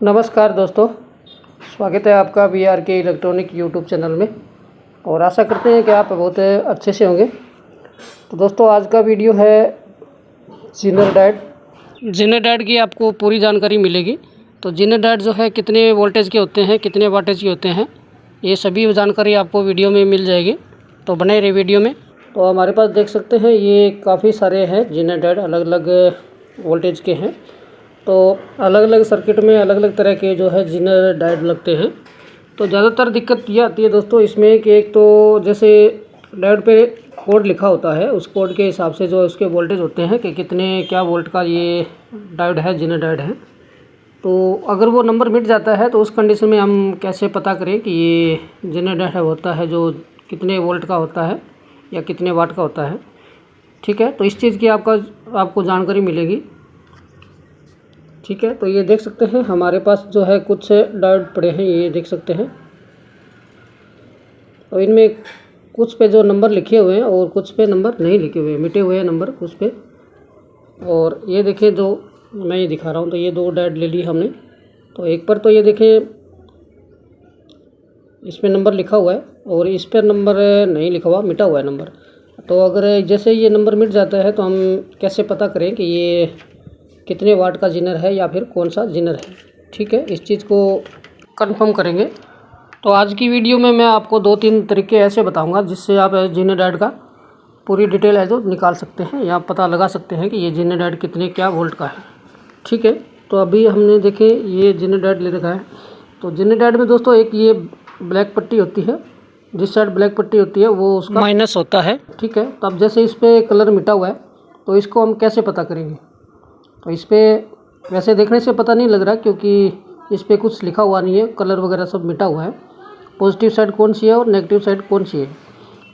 नमस्कार दोस्तों, स्वागत है आपका BRK इलेक्ट्रॉनिक यूट्यूब चैनल में। और आशा करते हैं कि आप बहुत अच्छे से होंगे। तो दोस्तों, आज का वीडियो है जीनर डायोड की आपको पूरी जानकारी मिलेगी। तो जीनर डायोड जो है कितने वोल्टेज के होते हैं, कितने वाटेज के होते हैं, ये सभी जानकारी आपको वीडियो में मिल जाएगी। तो बने रहिए वीडियो में। तो हमारे पास देख सकते हैं ये काफ़ी सारे हैं जीनर डायोड, अलग अलग वोल्टेज के हैं। तो अलग अलग सर्किट में अलग अलग तरह के जो है जीनर डायोड लगते हैं। तो ज़्यादातर दिक्कत ये आती है दोस्तों इसमें कि एक तो जैसे डायोड पे कोड लिखा होता है, उस कोड के हिसाब से जो उसके वोल्टेज होते हैं कि कितने क्या वोल्ट का ये डायोड है, जीनर डायोड है। तो अगर वो नंबर मिट जाता है तो उस कंडीशन में हम कैसे पता करें कि ये जीनर डायोड होता है जो कितने वोल्ट का होता है या कितने वाट का होता है। ठीक है, तो इस चीज़ की आपको जानकारी मिलेगी। ठीक है, तो ये देख सकते हैं हमारे पास जो है कुछ डायोड पड़े हैं, ये देख सकते हैं। तो इनमें कुछ पे जो नंबर लिखे हुए हैं और कुछ पे नंबर नहीं लिखे हुए हैं, मिटे हुए हैं नंबर कुछ पे। और ये देखिए, जो मैं ये दिखा रहा हूँ, तो ये दो डायोड ले ली हमने। तो एक पर तो ये देखिए इसमें नंबर लिखा हुआ है और इस पर नंबर नहीं लिखा हुआ, मिटा हुआ है नंबर। तो अगर जैसे ये नंबर मिट जाता है तो हम कैसे पता करें कि ये कितने वाट का जीनर है या फिर कौन सा जीनर है। ठीक है, इस चीज़ को कंफर्म करेंगे। तो आज की वीडियो में मैं आपको 2-3 तरीके ऐसे बताऊंगा जिससे आप जीनर डायोड का पूरी डिटेल है जो निकाल सकते हैं या पता लगा सकते हैं कि ये जीनर डायोड कितने क्या वोल्ट का है। ठीक है, तो अभी हमने देखे ये जीनर डायोड ले रखा है। तो जीनर डायोड में दोस्तों एक ये ब्लैक पट्टी होती है, जिस साइड ब्लैक पट्टी होती है वो उसका माइनस होता है। ठीक है, तब जैसे इस पर कलर मिटा हुआ है तो इसको हम कैसे पता करेंगे। तो इस पर वैसे देखने से पता नहीं लग रहा क्योंकि इस पर कुछ लिखा हुआ नहीं है, कलर वगैरह सब मिटा हुआ है। पॉजिटिव साइड कौन सी है और नेगेटिव साइड कौन सी है।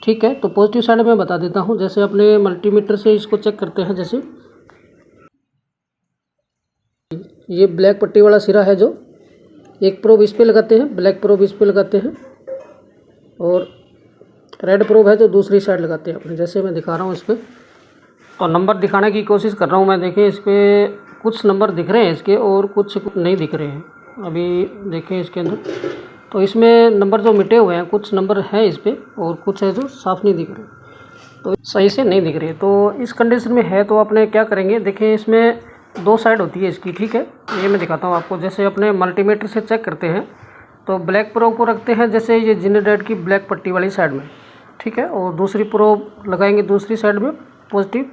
ठीक है, तो पॉजिटिव साइड मैं बता देता हूँ। जैसे अपने मल्टीमीटर से इसको चेक करते हैं। जैसे ये ब्लैक पट्टी वाला सिरा है, जो एक प्रोब इस पर लगाते हैं, ब्लैक प्रोब इस पर लगाते हैं और रेड प्रोब है जो दूसरी साइड लगाते हैं अपने। जैसे मैं दिखा रहा हूँ इस पर, तो नंबर दिखाने की कोशिश कर रहा हूँ मैं। देखें, इस पर कुछ नंबर दिख रहे हैं इसके और कुछ नहीं दिख रहे हैं। अभी देखें इसके अंदर, तो इसमें नंबर जो मिटे हुए हैं, कुछ नंबर हैं इस पर और कुछ है जो साफ़ नहीं दिख रहे, तो सही से नहीं दिख रहे। तो इस कंडीशन में है तो अपने क्या करेंगे, देखें इसमें 2 साइड होती है इसकी। ठीक है, ये मैं दिखाता हूँ आपको। जैसे अपने मल्टीमीटर से चेक करते हैं तो ब्लैक प्रोब को रखते हैं जैसे ये जीनर डायोड की ब्लैक पट्टी वाली साइड में। ठीक है, और दूसरी प्रोब लगाएंगे दूसरी साइड में पॉजिटिव,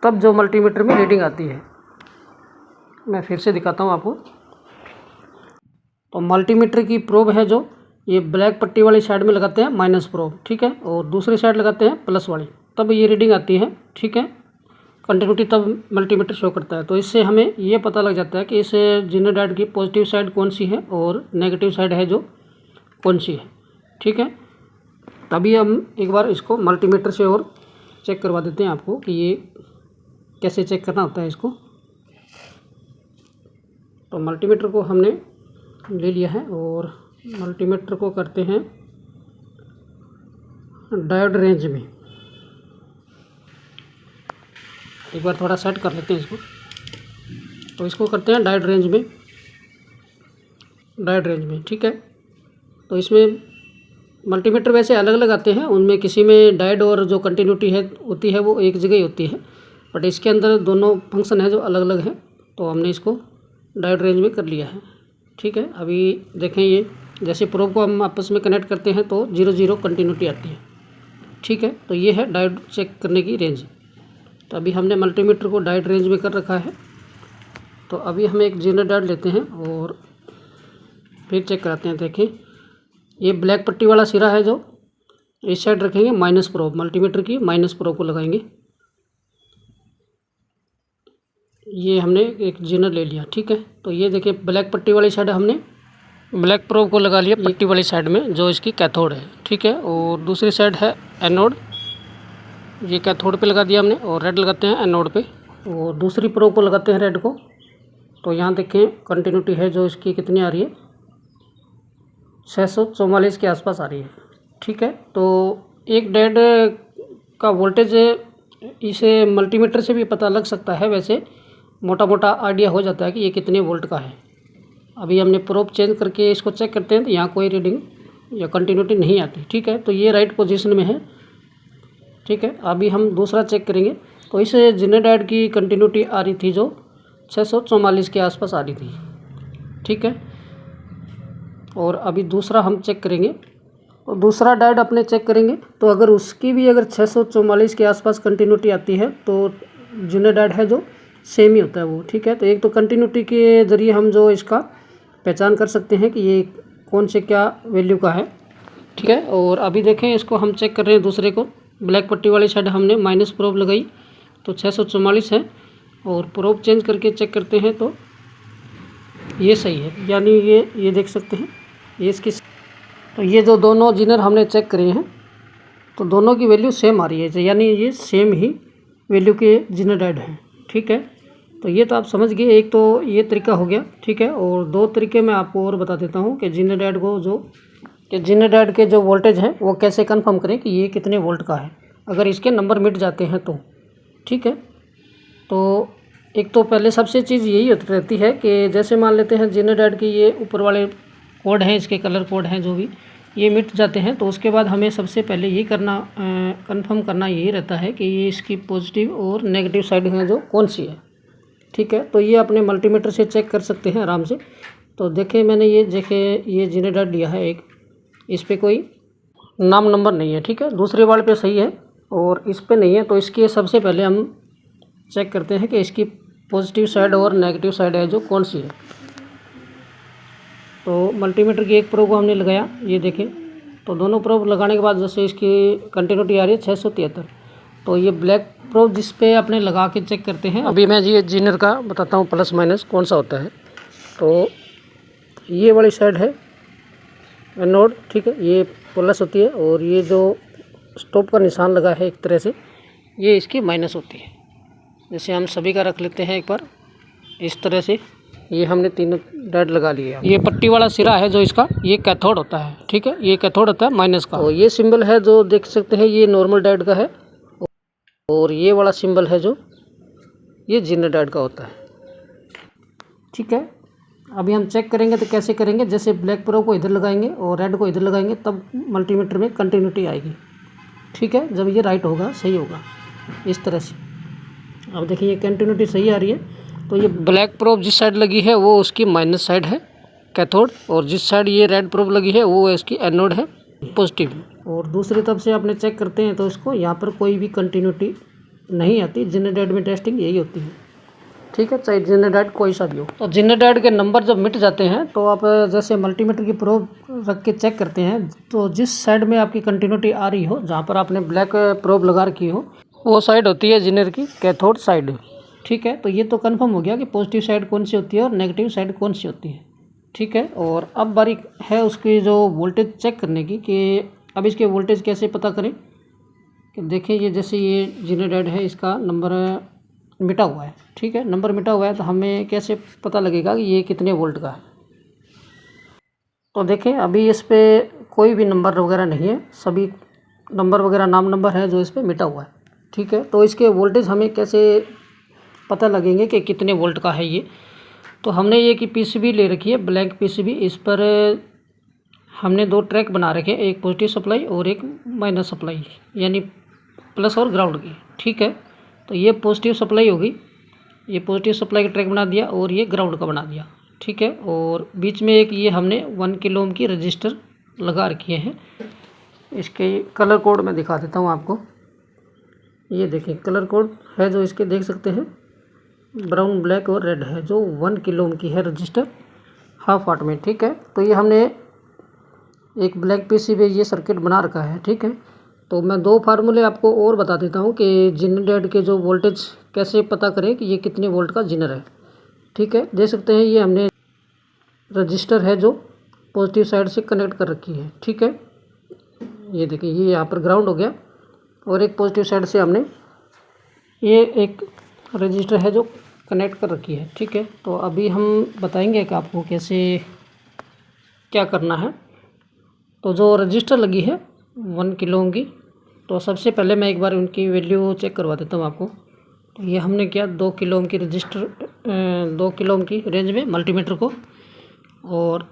तब जो मल्टीमीटर में रीडिंग आती है। मैं फिर से दिखाता हूँ आपको। तो मल्टीमीटर की प्रोब है जो ये ब्लैक पट्टी वाली साइड में लगाते हैं माइनस प्रोब। ठीक है, और दूसरी साइड लगाते हैं प्लस वाली, तब ये रीडिंग आती है। ठीक है, कंटिन्यूटी तब मल्टीमीटर शो करता है। तो इससे हमें ये पता लग जाता है कि इस जीनर डायोड की पॉजिटिव साइड कौन सी है और नेगेटिव साइड है जो कौन सी है। ठीक है, तभी हम एक बार इसको मल्टीमीटर से और चेक करवा देते हैं आपको कि ये कैसे चेक करना होता है इसको। तो मल्टीमीटर को हमने ले लिया है और मल्टीमीटर को करते हैं डायोड रेंज में। एक बार थोड़ा सेट कर लेते हैं इसको। तो इसको करते हैं डायोड रेंज में। ठीक है, तो इसमें मल्टीमीटर वैसे अलग अलग आते हैं, उनमें किसी में डायोड और जो कंटिन्यूटी है होती है वो एक जगह ही होती है, बट इसके अंदर दोनों फंक्शन है जो अलग अलग है। तो हमने इसको डायोड रेंज में कर लिया है। ठीक है, अभी देखें ये जैसे प्रोब को हम आपस में कनेक्ट करते हैं तो 0-0 कंटिन्यूटी आती है। ठीक है, तो ये है डायोड चेक करने की रेंज। तो अभी हमने मल्टीमीटर को डायोड रेंज में कर रखा है। तो अभी हम एक जीनर डायोड लेते हैं और फिर चेक कराते हैं। देखें, ये ब्लैक पट्टी वाला सिरा है जो इस साइड रखेंगे माइनस प्रोब, मल्टीमीटर की माइनस प्रोब को लगाएंगे। ये हमने एक जीनर ले लिया। ठीक है, तो ये देखिए ब्लैक पट्टी वाली साइड हमने ब्लैक प्रोब को लगा लिया पट्टी वाली साइड में जो इसकी कैथोड है। ठीक है, और दूसरी साइड है एनोड, ये कैथोड पे लगा दिया हमने और रेड लगाते हैं एनोड पे और दूसरी प्रोब को लगाते हैं रेड को। तो यहाँ देखें कंटिन्यूटी है जो इसकी कितनी आ रही है, 644 के आसपास आ रही है। ठीक है, तो एक डायोड का वोल्टेज इसे मल्टीमीटर से भी पता लग सकता है। वैसे मोटा मोटा आइडिया हो जाता है कि ये कितने वोल्ट का है। अभी हमने प्रोब चेंज करके इसको चेक करते हैं तो यहाँ कोई रीडिंग या कंटिन्यूटी नहीं आती। ठीक है, तो ये राइट पोजीशन में है। ठीक है, अभी हम दूसरा चेक करेंगे। तो इस जिनेडाइड की कंटिन्यूटी आ रही थी जो 644 के आसपास आ रही थी। ठीक है, और अभी दूसरा हम चेक करेंगे। और दूसरा डायोड अपने चेक करेंगे तो अगर उसकी भी अगर 644 के आसपास कंटिन्यूटी आती है तो जिनेडाइड है जो सेम ही होता है वो। ठीक है, तो एक तो कंटिन्यूटी के ज़रिए हम जो इसका पहचान कर सकते हैं कि ये कौन से क्या वैल्यू का है। ठीक है, और अभी देखें इसको हम चेक कर रहे हैं दूसरे को। ब्लैक पट्टी वाली साइड हमने माइनस प्रोब लगाई तो 644 है, और प्रोब चेंज करके चेक करते हैं तो ये सही है, यानी ये देख सकते हैं ये इसकी। तो ये जो दोनों जिनर हमने चेक करे हैं तो दोनों की वैल्यू सेम आ रही है, यानी ये सेम ही वैल्यू के जिनेडाइड हैं। ठीक है, तो ये तो आप समझ गए। एक तो ये तरीका हो गया। ठीक है, और दो तरीके मैं आपको और बता देता हूँ कि जिनेडाइड को जिनेडाइड के जो वोल्टेज है वो कैसे कंफर्म करें कि ये कितने वोल्ट का है अगर इसके नंबर मिट जाते हैं तो। ठीक है, तो एक तो पहले सबसे चीज़ यही रहती है कि जैसे मान लेते हैं जिनेडाइड की ये ऊपर वाले कोड हैं, इसके कलर कोड हैं जो भी, ये मिट जाते हैं तो उसके बाद हमें सबसे पहले ये कंफर्म करना यही रहता है कि ये इसकी पॉजिटिव और नेगेटिव साइड हैं जो कौन सी है। ठीक है, तो ये अपने मल्टीमीटर से चेक कर सकते हैं आराम से। तो देखें मैंने ये जिनेडाइड लिया है एक, इस पर कोई नाम नंबर नहीं है। ठीक है, दूसरे वाले पे सही है और इस पे नहीं है। तो इसके सबसे पहले हम चेक करते हैं कि इसकी पॉजिटिव साइड और नेगेटिव साइड है जो कौन सी है। तो मल्टीमीटर की एक प्रोब को हमने लगाया, ये देखें। तो दोनों प्रोब लगाने के बाद जैसे इसकी कंटिन्यूटी आ रही है 673, तो ये ब्लैक प्रोब जिस पे अपने लगा के चेक करते हैं। अभी मैं ये जिनर का बताता हूँ प्लस माइनस कौन सा होता है। तो ये वाली साइड है एनोड। ठीक है, ये प्लस होती है, और ये जो स्टॉप का निशान लगा है एक तरह से ये इसकी माइनस होती है। जैसे हम सभी का रख लेते हैं एक बार इस तरह से। ये हमने तीनों डायोड लगा लिए। ये पट्टी वाला सिरा है जो इसका, ये कैथोड होता है। ठीक है, ये कैथोड होता है माइनस का। और ये सिंबल है जो देख सकते हैं ये नॉर्मल डायोड का है, और ये वाला सिंबल है जो ये जिनर डायोड का होता है। ठीक है, अभी हम चेक करेंगे तो कैसे करेंगे, जैसे ब्लैक प्रोब को इधर लगाएंगे और रेड को इधर लगाएंगे तब मल्टीमीटर में कंटिन्यूटी आएगी। ठीक है, जब ये राइट होगा सही होगा इस तरह से। अब देखिए ये कंटिन्यूटी सही आ रही है। तो ये ब्लैक प्रोब जिस साइड लगी है वो उसकी माइनस साइड है कैथोड, और जिस साइड ये रेड प्रोब लगी है वो इसकी एनोड है पॉजिटिव। और दूसरी तरफ से अपने चेक करते हैं तो इसको यहाँ पर कोई भी कंटिन्यूटी नहीं आती। जिनेडाइड में टेस्टिंग यही होती है। ठीक है, चाहे जिनेडाइड कोई सा भी हो। तो जिनेडाइड के नंबर जब मिट जाते हैं तो आप जैसे मल्टीमीटर की प्रोब रख के चेक करते हैं, तो जिस साइड में आपकी कंटिन्यूटी आ रही हो, जहाँ पर आपने ब्लैक प्रोब लगा रखी हो, वो साइड होती है जिनर की कैथोड साइड। ठीक है, तो ये तो कंफर्म हो गया कि पॉजिटिव साइड कौन सी होती है और नेगेटिव साइड कौन सी होती है। ठीक है, और अब बारी है उसकी जो वोल्टेज चेक करने की कि अब इसके वोल्टेज कैसे पता करें। कि देखें ये जैसे ये जिनेडाइड है, इसका नंबर मिटा हुआ है। ठीक है, नंबर मिटा हुआ है तो हमें कैसे पता लगेगा कि ये कितने वोल्ट का है। तो देखें अभी इस पर कोई भी नंबर वगैरह नहीं है, सभी नंबर वगैरह नाम नंबर है जो इस पर मिटा हुआ है। ठीक है, तो इसके वोल्टेज हमें कैसे पता लगेंगे कि कितने वोल्ट का है ये। तो हमने ये कि पीसीबी ले रखी है, ब्लैंक पीसीबी। इस पर हमने दो ट्रैक बना रखे हैं, एक पॉजिटिव सप्लाई और एक माइनस सप्लाई, यानी प्लस और ग्राउंड की। ठीक है, तो ये पॉजिटिव सप्लाई होगी, ये पॉजिटिव सप्लाई का ट्रैक बना दिया और ये ग्राउंड का बना दिया। ठीक है, और बीच में एक ये हमने 1 किलो ओम की रजिस्टर लगा रखी है। इसके कलर कोड मैं दिखा देता हूँ आपको। ये देखें कलर कोड है जो इसके देख सकते हैं, ब्राउन ब्लैक और रेड है, जो 1 किलो ओम की है रजिस्टर हाफ वाट में। ठीक है, तो ये हमने एक ब्लैक पीसीबी ये सर्किट बना रखा है। ठीक है, तो मैं दो फार्मूले आपको और बता देता हूँ कि जिनेडाइड के जो वोल्टेज कैसे पता करें कि ये कितने वोल्ट का जिनर है। ठीक है, देख सकते हैं ये हमने रजिस्टर है जो पॉजिटिव साइड से कनेक्ट कर रखी है। ठीक है, ये देखिए ये यहाँ पर ग्राउंड हो गया, और एक पॉजिटिव साइड से हमने ये एक रजिस्टर है जो कनेक्ट कर रखी है। ठीक है, तो अभी हम बताएंगे कि आपको कैसे क्या करना है। तो जो रजिस्टर लगी है 1 किलो ओम की, तो सबसे पहले मैं एक बार उनकी वैल्यू चेक करवा देता हूँ आपको। तो ये हमने किया 2 किलो ओम की रजिस्टर 2 किलो ओम की रेंज में मल्टीमीटर को और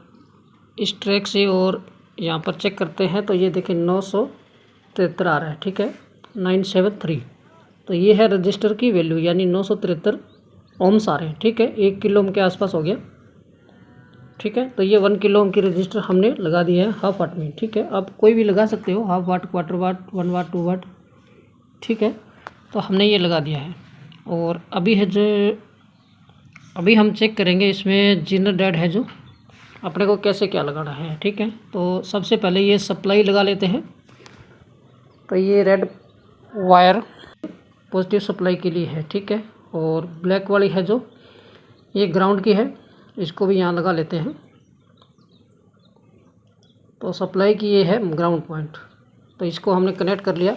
इस ट्रैक से और यहाँ पर चेक करते हैं तो ये देखिए 973 आ रहा है, ठीक है, 973। तो ये है रजिस्टर की वैल्यू, यानी 973 ओम्स आ रहे हैं, ठीक है, 1 किलो ओम के आसपास हो गया, ठीक है। तो ये 1 किलो ओम की रजिस्टर हमने लगा दी है हाफ वाट में, ठीक है। आप कोई भी लगा सकते हो, हाफ वाट, क्वार्टर वाट, 1 वाट, 2 वाट, ठीक है। तो हमने ये लगा दिया है। और अभी हम चेक करेंगे इसमें जिनर डेड है जो अपने को कैसे क्या लगाना है, ठीक है। तो सबसे पहले ये सप्लाई लगा लेते हैं। तो ये रेड वायर पॉजिटिव सप्लाई के लिए है, ठीक है। और ब्लैक वाली है जो ये ग्राउंड की है, इसको भी यहाँ लगा लेते हैं। तो सप्लाई की ये है ग्राउंड पॉइंट, तो इसको हमने कनेक्ट कर लिया।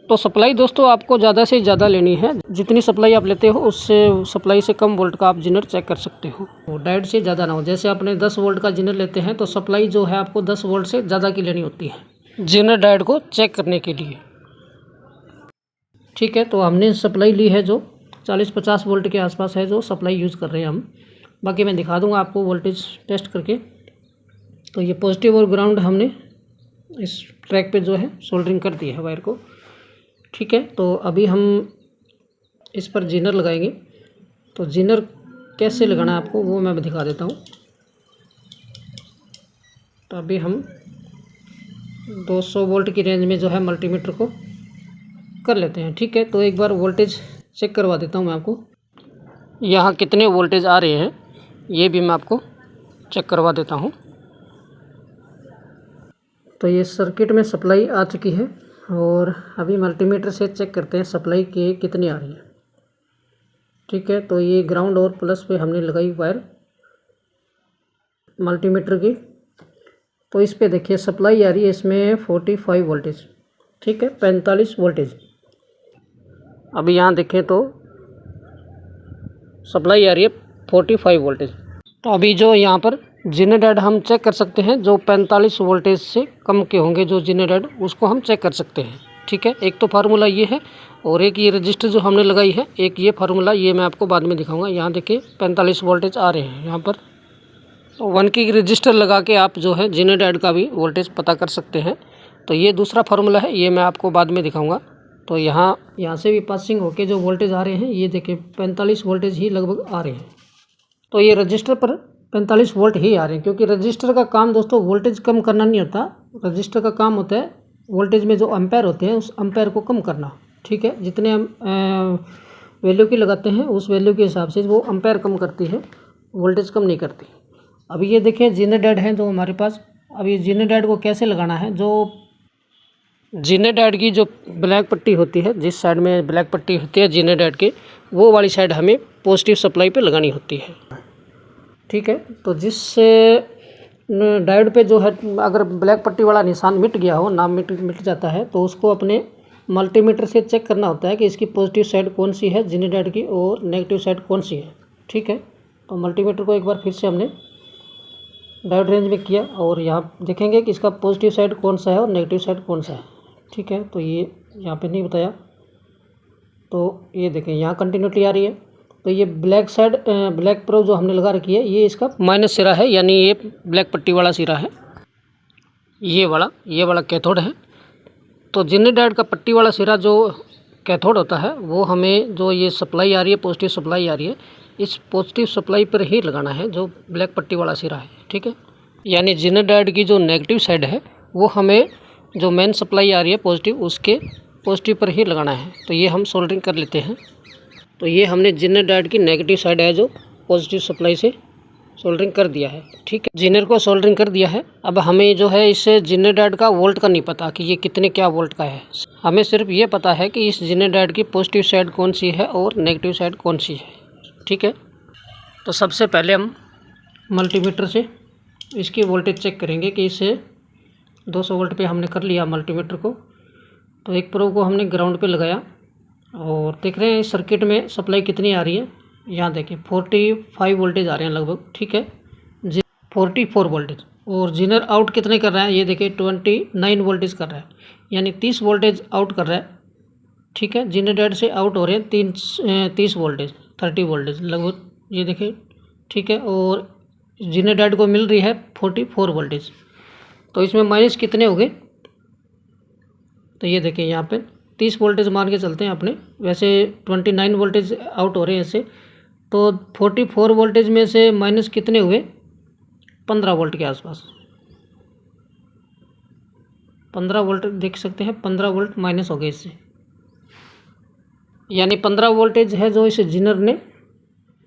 तो सप्लाई दोस्तों आपको ज़्यादा से ज़्यादा लेनी है, जितनी सप्लाई आप लेते हो उससे सप्लाई से कम वोल्ट का आप जिनर चेक कर सकते हो। और डायोड से ज़्यादा ना हो, जैसे आपने 10 वोल्ट का जिनर लेते हैं तो सप्लाई जो है आपको 10 वोल्ट से ज़्यादा की लेनी होती है जिनर डायोड को चेक करने के लिए, ठीक है। तो हमने सप्लाई ली है जो 40-50 वोल्ट के आसपास है जो सप्लाई यूज़ कर रहे हैं हम। बाकी मैं दिखा दूंगा आपको वोल्टेज टेस्ट करके। तो ये पॉजिटिव और ग्राउंड हमने इस ट्रैक पे जो है सोल्डरिंग कर दी है वायर को, ठीक है। तो अभी हम इस पर जिनर लगाएंगे। तो जिनर कैसे लगाना है आपको वो मैं दिखा देता हूँ। तो अभी हम 200 वोल्ट की रेंज में जो है मल्टीमीटर को कर लेते हैं, ठीक है। तो एक बार वोल्टेज चेक करवा देता हूँ मैं आपको, यहाँ कितने वोल्टेज आ रहे हैं ये भी मैं आपको चेक करवा देता हूँ। तो ये सर्किट में सप्लाई आ चुकी है और अभी मल्टीमीटर से चेक करते हैं सप्लाई के कितनी आ रही है, ठीक है। तो ये ग्राउंड और प्लस पे हमने लगाई वायर मल्टीमीटर की। तो इस पे देखिए सप्लाई आ रही है इसमें 45 वोल्टेज, ठीक है, 45 वोल्टेज। अभी यहाँ देखें तो सप्लाई आ रही है 45 वोल्टेज। तो अभी जो यहाँ पर जिनर डेड हम चेक कर सकते हैं, जो 45 वोल्टेज से कम के होंगे जो जिनर डेड, उसको हम चेक कर सकते हैं, ठीक है। एक तो फार्मूला ये है और एक ये रजिस्टर जो हमने लगाई है, एक ये फार्मूला, ये मैं आपको बाद में दिखाऊंगा। यहाँ देखिए 45 वोल्टेज आ रहे हैं यहाँ पर। 1 की रजिस्टर लगा के आप जो है जिनर डेड का भी वोल्टेज पता कर सकते हैं। तो ये दूसरा फार्मूला है, ये मैं आपको बाद में दिखाऊँगा। तो यहाँ से भी पासिंग होके जो वोल्टेज आ रहे हैं ये देखिए 45 वोल्टेज ही लगभग आ रहे हैं। तो ये रजिस्टर पर 45 वोल्ट ही आ रहे हैं, क्योंकि रजिस्टर का काम दोस्तों वोल्टेज कम करना नहीं होता। रजिस्टर का काम होता है वोल्टेज में जो एम्पेयर होते हैं उस एम्पेयर को कम करना, ठीक है। जितने हम वैल्यू की लगाते हैं उस वैल्यू के हिसाब से वो एम्पेयर कम करती है, वोल्टेज कम नहीं करती। अभी ये देखिए जिनर डेड है जो हमारे पास। अभी जिनर डेड को कैसे लगाना है, जो जिनर डेड की जो ब्लैक पट्टी होती है, जिस साइड में ब्लैक पट्टी होती है जिनर डेड के, वो वाली साइड हमें पॉजिटिव सप्लाई पे लगानी होती है, ठीक है। तो जिससे डायोड पे जो है अगर ब्लैक पट्टी वाला निशान मिट गया हो, नाम मिट जाता है, तो उसको अपने मल्टीमीटर से चेक करना होता है कि इसकी पॉजिटिव साइड कौन सी है जिनर डेड की और नेगेटिव साइड कौन सी है, ठीक है। तो मल्टीमीटर को एक बार फिर से हमने डायोड रेंज में किया और यहाँ देखेंगे कि इसका पॉजिटिव साइड कौन सा है और नेगेटिव साइड कौन सा है, ठीक है। तो ये यहाँ पे नहीं बताया, तो ये देखें यहाँ कंटिन्यूटी आ रही है। तो ये ब्लैक साइड ब्लैक प्रो जो हमने लगा रखी है, ये इसका माइनस सिरा है, यानी ये ब्लैक पट्टी वाला सिरा है, ये वाला कैथोड है। तो जिनर डायोड का पट्टी वाला सिरा जो कैथोड होता है वो हमें जो ये सप्लाई आ रही है, पॉजिटिव सप्लाई आ रही है, इस पॉजिटिव सप्लाई पर ही लगाना है जो ब्लैक पट्टी वाला सिरा है, ठीक है। यानी जिनर डायोड की जो नेगेटिव साइड है वो हमें जो मेन सप्लाई आ रही है पॉजिटिव, उसके पॉजिटिव पर ही लगाना है। तो ये हम सोल्डरिंग कर लेते हैं। तो ये हमने जिनर डायोड की नेगेटिव साइड है जो पॉजिटिव सप्लाई से सोल्डरिंग कर दिया है, ठीक है। जिनर को सोल्डरिंग कर दिया है। अब हमें जो है इस जिनर डायोड का वोल्ट का नहीं पता कि ये कितने क्या वोल्ट का है, हमें सिर्फ ये पता है कि इस जिनर डायोड की पॉजिटिव साइड कौन सी है और नेगेटिव साइड कौन सी है, ठीक है। तो सबसे पहले हम मल्टीमीटर से इसकी वोल्टेज चेक करेंगे कि इसे 200 वोल्ट पे हमने कर लिया मल्टीमीटर को। तो एक प्रो को हमने ग्राउंड पे लगाया और देख रहे हैं इस सर्किट में सप्लाई कितनी आ रही है। यहाँ देखिए 45 वोल्टेज आ रहे हैं लगभग, ठीक है, 44 वोल्टेज। और जिनर आउट कितने कर रहा है, ये देखिए 29 वोल्टेज कर रहा है, यानी 30 वोल्टेज आउट कर रहा है, ठीक है। जिनर डायोड से आउट हो रहे हैं 30 वोल्टेज, 30 वोल्टेज लगभग, ये देखिए, ठीक है। और जीनर डायोड को मिल रही है 44 वोल्टेज। तो इसमें माइनस कितने हो गए, तो ये देखिए यहाँ पे 30 वोल्टेज मान के चलते हैं अपने, वैसे 29 वोल्टेज आउट हो रहे हैं इससे। तो 44 वोल्टेज में से माइनस कितने हुए, 15 वोल्ट के आसपास। 15 वोल्ट देख सकते हैं, 15 वोल्ट माइनस हो गए इससे, यानी 15 वोल्टेज है जो इस जीनर ने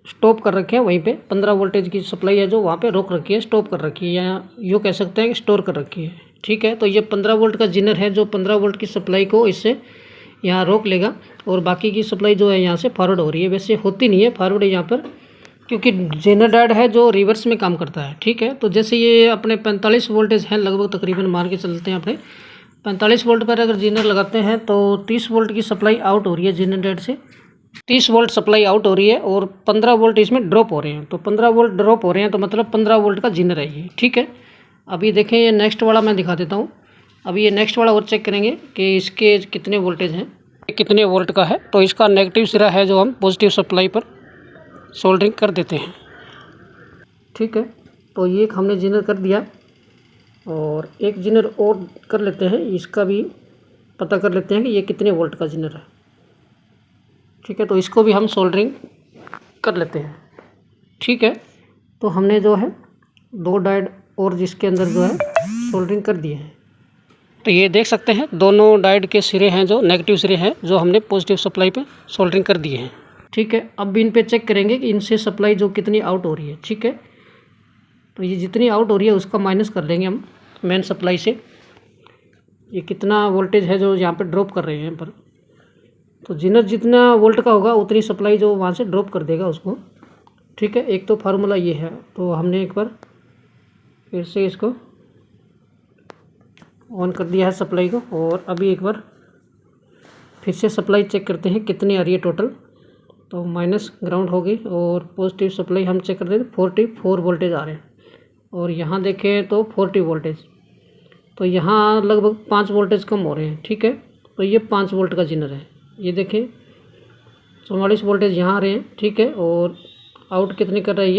स्टॉप कर रखे हैं वहीं पे। 15 वोल्टेज की सप्लाई है जो वहाँ पे रोक रखी है, स्टॉप कर रखी है, या यूँ कह सकते हैं कि स्टोर कर रखी है। ठीक है, तो ये 15 वोल्ट का जीनर है जो 15 वोल्ट की सप्लाई को इससे यहाँ रोक लेगा, और बाकी की सप्लाई जो है यहाँ से फॉरवर्ड हो रही है। वैसे होती नहीं है फॉरवर्ड यहाँ पर, क्योंकि जीनर डायोड है जो रिवर्स में काम करता है। ठीक है, तो जैसे ये अपने 45 वोल्टेज हैं लगभग, तकरीबन मान के चलते हैं अपने 45 वोल्ट पर अगर जीनर लगाते हैं तो 30 वोल्ट की सप्लाई आउट हो रही है जीनर डायोड से, 30 वोल्ट सप्लाई आउट हो रही है और 15 वोल्ट इसमें ड्रॉप हो रहे हैं। तो 15 वोल्ट ड्रॉप हो रहे हैं तो मतलब 15 वोल्ट का जीनर है ये। ठीक है, अभी देखें ये नेक्स्ट वाला मैं दिखा देता हूँ। अभी ये नेक्स्ट वाला और चेक करेंगे कि इसके कितने वोल्टेज हैं, कितने वोल्ट का है। तो इसका नेगेटिव सिरा है जो हम पॉजिटिव सप्लाई पर सोल्डरिंग कर देते हैं। ठीक है, तो ये हमने जीनर कर दिया, और एक जीनर और कर लेते हैं, इसका भी पता कर लेते हैं कि ये कितने वोल्ट का जीनर है। ठीक है, तो इसको भी हम सोल्डरिंग कर लेते हैं। ठीक है, तो हमने जो है 2 डायोड और जिसके अंदर जो है सोल्डरिंग कर दिए हैं। तो ये देख सकते हैं दोनों डायोड के सिरे हैं जो नेगेटिव सिरे हैं जो हमने पॉजिटिव सप्लाई पे सोल्डरिंग कर दिए हैं। ठीक है, अब भी इन पे चेक करेंगे कि इनसे सप्लाई जो कितनी आउट हो रही है। ठीक है, तो ये जितनी आउट हो रही है उसका माइनस कर देंगे हम मेन सप्लाई से, ये कितना वोल्टेज है जो यहाँ पे ड्रॉप कर रहे हैं पर। तो जीनर जितना वोल्ट का होगा उतनी सप्लाई जो वहाँ से ड्रॉप कर देगा उसको। ठीक है, एक तो फार्मूला ये है। तो हमने एक बार फिर से इसको ऑन कर दिया है सप्लाई को, और अभी एक बार फिर से सप्लाई चेक करते हैं कितनी आ रही है टोटल। तो माइनस ग्राउंड हो गई, और पॉजिटिव सप्लाई हम चेक करते हैं 44 वोल्टेज आ रहे हैं, और यहाँ देखें तो 40 वोल्टेज, तो यहाँ लगभग 5 वोल्टेज कम हो रहे हैं। ठीक है, तो ये 5 वोल्ट का जीनर है। ये देखें 44 वोल्टेज यहाँ आ रहे हैं। ठीक है, और आउट कितने कर रहा है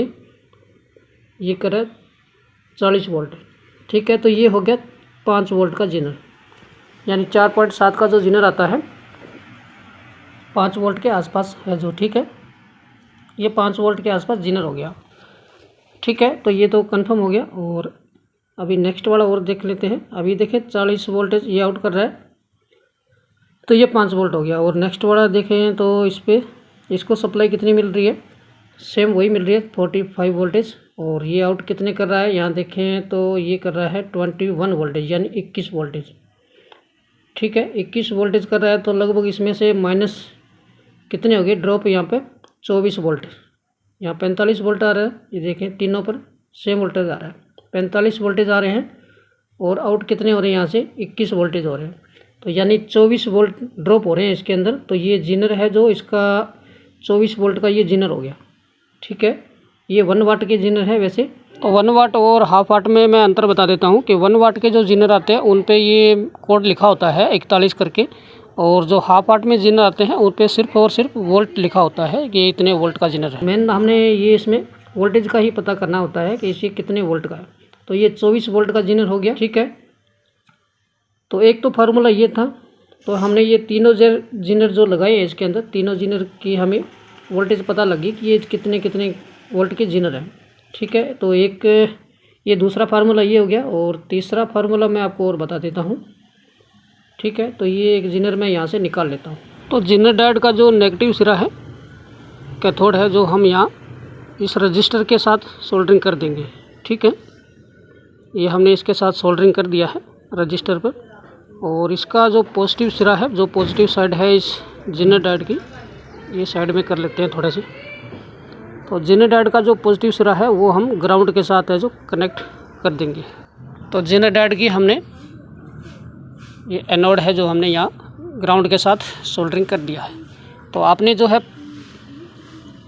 ये कर रहा है 40 वोल्ट। ठीक है, तो ये हो गया 5 वोल्ट का जीनर, यानी 4.7 का जो जीनर आता है 5 वोल्ट के आसपास है जो। ठीक है, ये 5 वोल्ट के आसपास जीनर हो गया। ठीक है, तो ये तो कंफर्म हो गया। और अभी नेक्स्ट वाला और देख लेते हैं। अभी देखें 40 वोल्टेज ये आउट कर रहा है, तो ये 5 वोल्ट हो गया। और नेक्स्ट वाला देखें तो इस पर इसको सप्लाई कितनी मिल रही है, सेम वही मिल रही है 45 वोल्टेज। और ये आउट कितने कर रहा है, यहाँ देखें तो ये कर रहा है 21 वोल्टेज, यानी 21 वोल्टेज। ठीक है, 21 वोल्टेज कर रहा है, तो लगभग इसमें से माइनस कितने हो गए ड्रॉप, यहाँ पे 24 वोल्ट। यहाँ 45 वोल्ट आ रहा है, ये देखें तीनों पर सेम वोल्टेज आ रहा है, 45 वोल्टेज आ रहे हैं, और आउट कितने हो रहे हैं यहाँ से 21 वोल्टेज हो रहे हैं। तो यानी 24 वोल्ट ड्रॉप हो रहे हैं इसके अंदर। तो ये जीनर है जो इसका 24 वोल्ट का ये जीनर हो गया। ठीक है, ये 1 वाट के जीनर है वैसे। तो 1 वाट और हाफ वाट में मैं अंतर बता देता हूँ कि 1 वाट के जो जीनर आते हैं उन पे ये कोड लिखा होता है 41 करके, और जो हाफ वाट में जीनर आते हैं उन पे सिर्फ और सिर्फ वोल्ट लिखा होता है कि इतने वोल्ट का जीनर है। मेन हमने ये इसमें वोल्टेज का ही पता करना होता है कि इसे कितने वोल्ट का है। तो ये 24 वोल्ट का जीनर हो गया। ठीक है, तो एक तो फार्मूला ये था। तो हमने ये तीनों जीनर जो लगाए हैं इसके अंदर, तीनों जीनर की हमें वोल्टेज पता लगी कि ये कितने कितने वोल्ट के जीनर हैं। ठीक है, तो एक ये दूसरा फार्मूला ये हो गया, और तीसरा फार्मूला मैं आपको और बता देता हूँ। ठीक है, तो ये एक जीनर मैं यहाँ से निकाल लेता हूँ। तो जीनर डायोड का जो नेगेटिव सिरा है, कैथोड है, जो हम यहाँ इस रजिस्टर के साथ सोल्डरिंग कर देंगे। ठीक है, ये हमने इसके साथ सोल्डरिंग कर दिया है रजिस्टर पर। और इसका जो पॉजिटिव सिरा है, जो पॉजिटिव साइड है इस जीनर डायोड की, ये साइड में कर लेते हैं थोड़े से। तो जीनर डायोड का जो पॉजिटिव सिरा है वो हम ग्राउंड के साथ है जो कनेक्ट कर देंगे। तो जीनर डायोड की हमने ये एनोड है जो हमने यहाँ ग्राउंड के साथ सोल्डरिंग कर दिया है। तो आपने जो है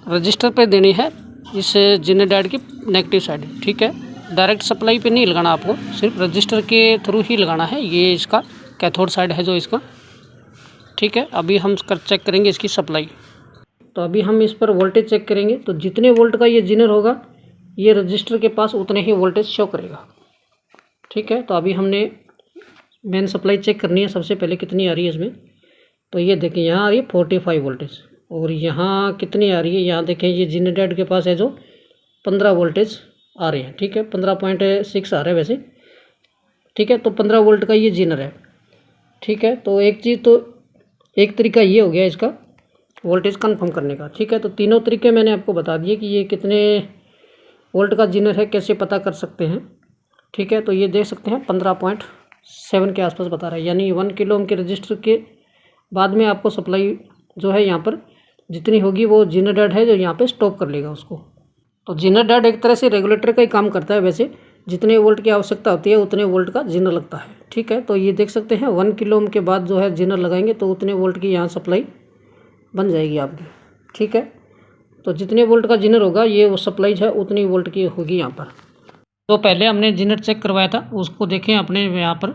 रजिस्टर पे देनी है इस जीनर डायोड की नेगेटिव साइड। ठीक है, डायरेक्ट सप्लाई पे नहीं लगाना आपको, सिर्फ रजिस्टर के थ्रू ही लगाना है। ये इसका कैथोड साइड है जो इसका। ठीक है, अभी हम चेक करेंगे इसकी सप्लाई। तो अभी हम इस पर वोल्टेज चेक करेंगे। तो जितने वोल्ट का ये जीनर होगा ये रजिस्टर के पास उतने ही वोल्टेज शो करेगा। ठीक है, तो अभी हमने मेन सप्लाई चेक करनी है सबसे पहले कितनी आ रही है इसमें। तो ये देखिए यहाँ आ रही है 45 वोल्टेज, और यहाँ कितनी आ रही है, यहाँ देखें ये जेनरेटर के पास है जो 15 वोल्टेज आ रहे हैं। ठीक है, 15.6 आ रहे हैं वैसे। ठीक है, तो 15 वोल्ट का ये जीनर है। ठीक है, तो एक चीज़ तो एक तरीका ये हो गया इसका वोल्टेज कंफर्म करने का। ठीक है, तो तीनों तरीके मैंने आपको बता दिए कि ये कितने वोल्ट का जीनर है, कैसे पता कर सकते हैं। ठीक है, तो ये देख सकते हैं 15.7 के आसपास बता रहा है, यानी 1 किलो ओम के रजिस्टर के बाद में आपको सप्लाई जो है यहाँ पर जितनी होगी वो जीनर डैड है जो यहाँ पे स्टॉप कर लेगा उसको। तो जीनर डैड एक तरह से रेगुलेटर का ही काम करता है। वैसे जितने वोल्ट की आवश्यकता होती है उतने वोल्ट का जीनर लगता है। ठीक है, तो ये देख सकते हैं 1 किलो ओम के बाद जो है जीनर लगाएंगे तो उतने वोल्ट की यहाँ सप्लाई बन जाएगी आपकी। ठीक है, तो जितने वोल्ट का जीनर होगा ये वो सप्लाई है उतनी वोल्ट की होगी यहाँ पर। तो पहले हमने जीनर चेक करवाया था उसको देखें अपने यहाँ पर,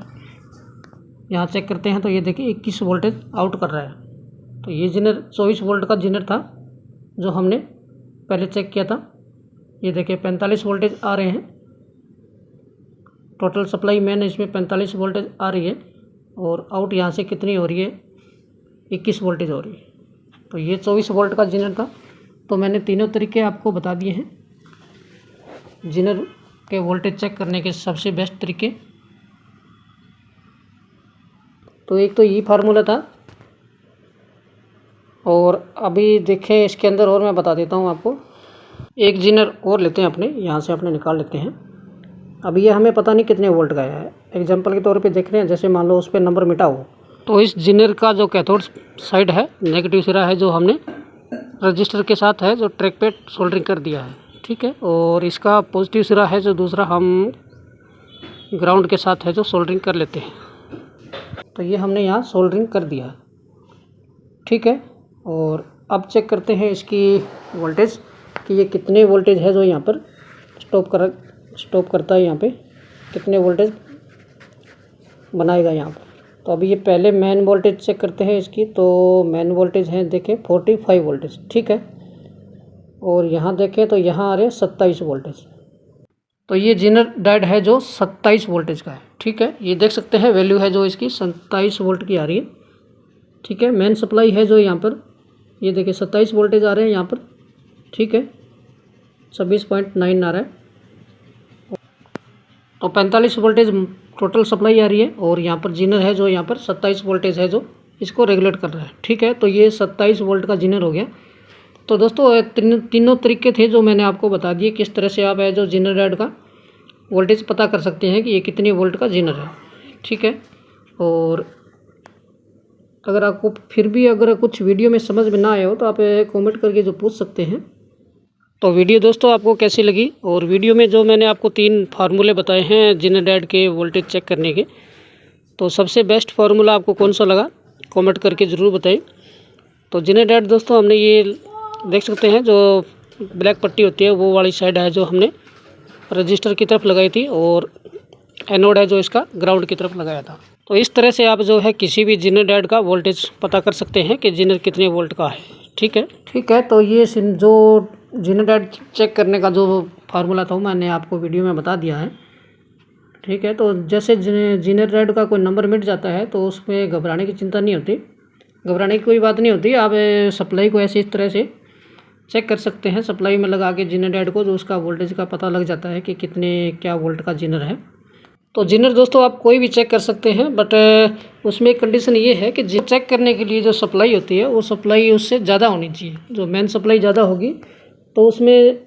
यहाँ चेक करते हैं तो ये देखिए 21 वोल्टेज आउट कर रहा है। तो ये जीनर 24 वोल्ट का जीनर था जो हमने पहले चेक किया था। ये देखिए 45 वोल्टेज आ रहे हैं, टोटल सप्लाई मेन इसमें 45 वोल्टेज आ रही है, और आउट यहाँ से कितनी हो रही है 21 वोल्टेज हो रही है। तो ये 24 वोल्ट का जीनर था। तो मैंने तीनों तरीके आपको बता दिए हैं जीनर के वोल्टेज चेक करने के सबसे बेस्ट तरीके। तो एक तो ये फार्मूला था, और अभी देखें इसके अंदर और मैं बता देता हूँ आपको। एक जीनर और लेते हैं अपने यहाँ से, अपने निकाल लेते हैं। अब ये हमें पता नहीं कितने वोल्ट का है, एग्जांपल के तौर पे देख रहे हैं, जैसे मान लो उस पर नंबर मिटा हो। तो इस जीनर का जो कैथोड साइड है नेगेटिव सिरा है जो हमने रजिस्टर के साथ है जो ट्रैक पे सोल्डरिंग कर दिया है। ठीक है, और इसका पॉजिटिव सिरा है जो दूसरा हम ग्राउंड के साथ है जो सोल्डरिंग कर लेते हैं। तो ये हमने यहाँ सोल्डरिंग कर दिया है। ठीक है, और अब चेक करते हैं इसकी वोल्टेज कि ये कितने वोल्टेज है जो यहाँ पर स्टॉप करता है, यहाँ पे कितने वोल्टेज बनाएगा यहाँ पर। तो अभी ये पहले मेन वोल्टेज चेक करते हैं इसकी। तो मेन वोल्टेज है देखें 45 वोल्टेज। ठीक है, और यहाँ देखें तो यहाँ आ रहे हैं 27 वोल्टेज। तो ये जीनर डैड है जो 27 वोल्टेज का है। ठीक है, ये देख सकते हैं वैल्यू है जो इसकी 27 वोल्ट की आ रही है। ठीक है, मेन सप्लाई है जो यहाँ पर ये देखिए 27 वोल्टेज आ रहे हैं यहाँ पर। ठीक है, 26.9 आ रहा है। तो 45 वोल्टेज टोटल सप्लाई आ रही है, और यहाँ पर जीनर है जो यहाँ पर 27 वोल्टेज है जो इसको रेगुलेट कर रहा है। ठीक है, तो ये 27 वोल्ट का जीनर हो गया। तो दोस्तों तीनों तरीके थे जो मैंने आपको बता दिए किस तरह से आप है जो जीनर डैड का वोल्टेज पता कर सकते हैं कि ये कितने वोल्ट का जीनर है। ठीक है, और अगर आपको फिर भी अगर कुछ वीडियो में समझ में ना आए हो तो आप कमेंट करके जो पूछ सकते हैं। तो वीडियो दोस्तों आपको कैसी लगी, और वीडियो में जो मैंने आपको 3 फार्मूले बताए हैं जीनर डैड के वोल्टेज चेक करने के, तो सबसे बेस्ट फार्मूला आपको कौन सा लगा कमेंट करके ज़रूर बताइए। तो जीनर डैड दोस्तों हमने ये देख सकते हैं जो ब्लैक पट्टी होती है वो वाली साइड है जो हमने रजिस्टर की तरफ लगाई थी, और एनोड है जो इसका ग्राउंड की तरफ लगाया था। तो इस तरह से आप जो है किसी भी जीनर डैड का वोल्टेज पता कर सकते हैं कि जीनर कितने वोल्ट का है। ठीक है, तो ये जो जीनर डैड चेक करने का जो फार्मूला था मैंने आपको वीडियो में बता दिया है। ठीक है, तो जैसे जीनर डैड का कोई नंबर मिट जाता है तो उसमें घबराने की चिंता नहीं होती, घबराने की कोई बात नहीं होती। आप सप्लाई को ऐसे इस तरह से चेक कर सकते हैं, सप्लाई में लगा के जीनर डैड को, जो उसका वोल्टेज का पता लग जाता है कि कितने क्या वोल्ट का जीनर है। तो जीनर दोस्तों आप कोई भी चेक कर सकते हैं, बट उसमें एक कंडीशन ये है कि चेक करने के लिए जो सप्लाई होती है वो सप्लाई उससे ज़्यादा होनी चाहिए। जो मेन सप्लाई ज़्यादा होगी तो उसमें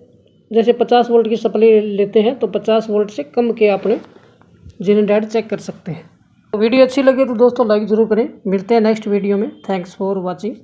जैसे 50 वोल्ट की सप्लाई लेते हैं तो 50 वोल्ट से कम के अपने जीनर डैड चेक कर सकते हैं। तो वीडियो अच्छी लगे तो दोस्तों लाइक ज़रूर करें। मिलते हैं नेक्स्ट वीडियो में। Thanks for watching.